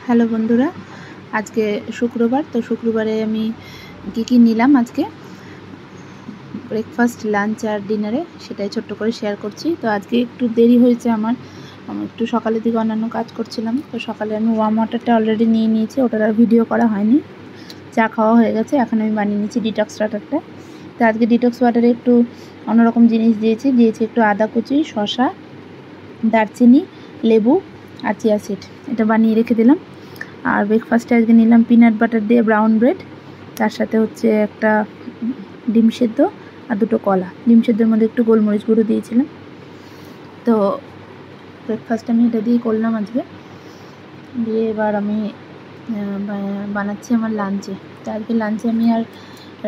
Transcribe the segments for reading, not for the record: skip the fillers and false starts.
Hello বন্ধুরা, আজকে শুক্রবার। তো শুক্রবারে আমি কী নিলাম আজকে ব্রেকফাস্ট, লাঞ্চ আর ডিনারে, সেটাই ছোট্ট করে শেয়ার করছি। তো আজকে একটু দেরি হয়েছে আমার একটু সকালের দিকে অন্যান্য কাজ করছিলাম। তো সকালে আমি ওয়ার্ম ওয়াটারটা অলরেডি নিয়ে নিয়েছি, ওটার আর ভিডিও করা হয়নি। চা খাওয়া হয়ে গেছে, এখন আমি বানিয়ে নিয়েছি ডিটক্স ওয়াটারটা। তো আজকে ডিটক্স ওয়াটারে একটু অন্যরকম জিনিস দিয়েছি একটু আদা কুচি, শসা, দারচিনি, লেবু আর চিয়া সিড। এটা বানিয়ে রেখে দিলাম। আর ব্রেকফাস্টে আজকে নিলাম পিনাট বাটার দিয়ে ব্রাউন ব্রেড, তার সাথে হচ্ছে একটা ডিম সেদ্ধ আর দুটো কলা। ডিম সেদ্ধের মধ্যে একটু গোলমরিচ গুঁড়ো দিয়েছিলাম। তো ব্রেকফাস্ট আমি এটা দিয়ে করলাম আজকে। দিয়ে এবার আমি বানাচ্ছি আমার লাঞ্চে। তো আজকে লাঞ্চে আমি আর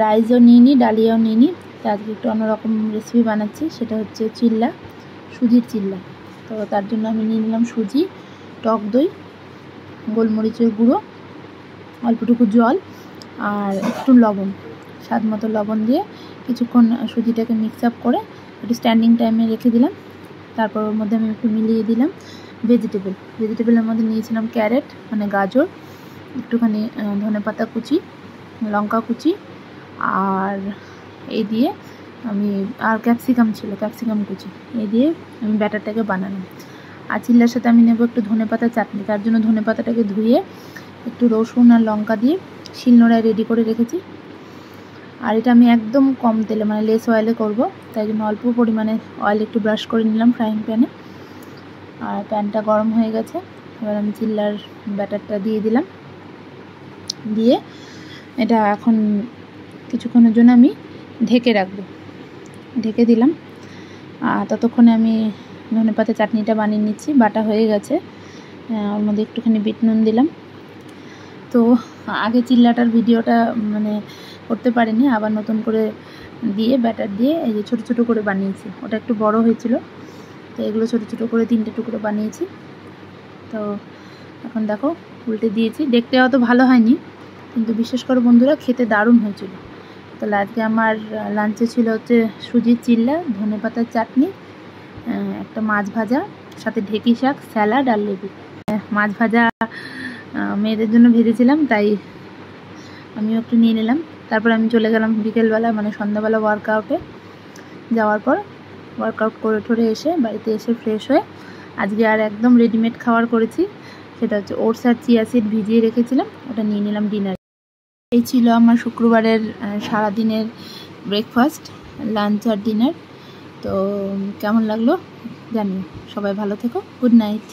রাইসও নিইনি, ডালিয়াও নিইনি। তো আজকে একটু অন্যরকম রেসিপি বানাচ্ছি, সেটা হচ্ছে চিল্লা, সুজির চিল্লা। তো তার জন্য আমি নিয়ে নিলাম সুজি, টক দই, গোলমরিচের গুঁড়ো, অল্পটুকু জল আর একটু লবণ, স্বাদ মতো লবণ দিয়ে কিছুক্ষণ সুজিটাকে মিক্স আপ করে একটু স্ট্যান্ডিং টাইমে রেখে দিলাম। তারপর ওর মধ্যে আমি একটু মিলিয়ে দিলাম ভেজিটেবলের মধ্যে নিয়েছিলাম ক্যারেট মানে গাজর, একটুখানি ধনেপাতা কুচি, লঙ্কা কুচি, আর এই দিয়ে আমি আর ক্যাপসিকাম ছিল, ক্যাপসিকাম কুচি, এই দিয়ে আমি ব্যাটারটাকে বানালাম। আর চিল্লার সাথে আমি নেব একটু ধনেপাতা চাটনি। তার জন্য ধনেপাতাটাকে ধুয়ে একটু রসুন আর লঙ্কা দিয়ে শিলনোড়ায় রেডি করে রেখেছি। আর এটা আমি একদম কম তেলে মানে লেস অয়েলে করব, তাই জন্য অল্প পরিমাণে অয়েল একটু ব্রাশ করে নিলাম ফ্রাইং প্যানে। আর প্যানটা গরম হয়ে গেছে, এবার আমি চিল্লার ব্যাটারটা দিয়ে দিলাম। দিয়ে এটা এখন কিছুক্ষণের জন্য আমি ঢেকে রাখবো। ঢেকে দিলাম। ততক্ষণে আমি ধনেপাতা চাটনিটা বানিয়ে নিচ্ছি। বাটা হয়ে গেছে, ওর মধ্যে একটুখানি বিট নুন দিলাম। তো আগে চিল্লাটার ভিডিওটা মানে করতে পারিনি, আবার নতুন করে দিয়ে ব্যাটার দিয়ে এই যে ছোটো ছোটো করে বানিয়েছি। ওটা একটু বড় হয়েছিল, তো এগুলো ছোটো ছোটো করে 3টে টুকরো বানিয়েছি। তো এখন দেখো উল্টে দিয়েছি। দেখতে অত ভালো হয়নি, কিন্তু বিশেষ করে বন্ধুরা খেতে দারুণ হয়েছিল। তাহলে আজকে আমার লাঞ্চে ছিল হচ্ছে সুজির চিল্লা, ধনেপাতার চাটনি, একটা মাছ ভাজা, সাথে ঢেঁকি শাক, স্যালাড আর লেবু। মাছ ভাজা মেয়েদের জন্য ভেজেছিলাম, তাই আমিও একটু নিয়ে নিলাম। তারপর আমি চলে গেলাম বিকেলবেলা মানে সন্ধ্যাবেলা ওয়ার্কআউটে। যাওয়ার পর ওয়ার্কআউট করে ঠরে এসে বাড়িতে এসে ফ্রেশ হয়ে আজকে আর একদম রেডিমেড খাবার করেছি, সেটা হচ্ছে ওটস আর চিয়া সিড ভিজিয়ে রেখেছিলাম, ওটা নিয়ে নিলাম ডিনার। এই ছিল আমার শুক্রবারের সারাদিনের ব্রেকফাস্ট, লাঞ্চ আর ডিনার। তো কেমন লাগলো জানিও। সবাই ভালো থেকো। Good night.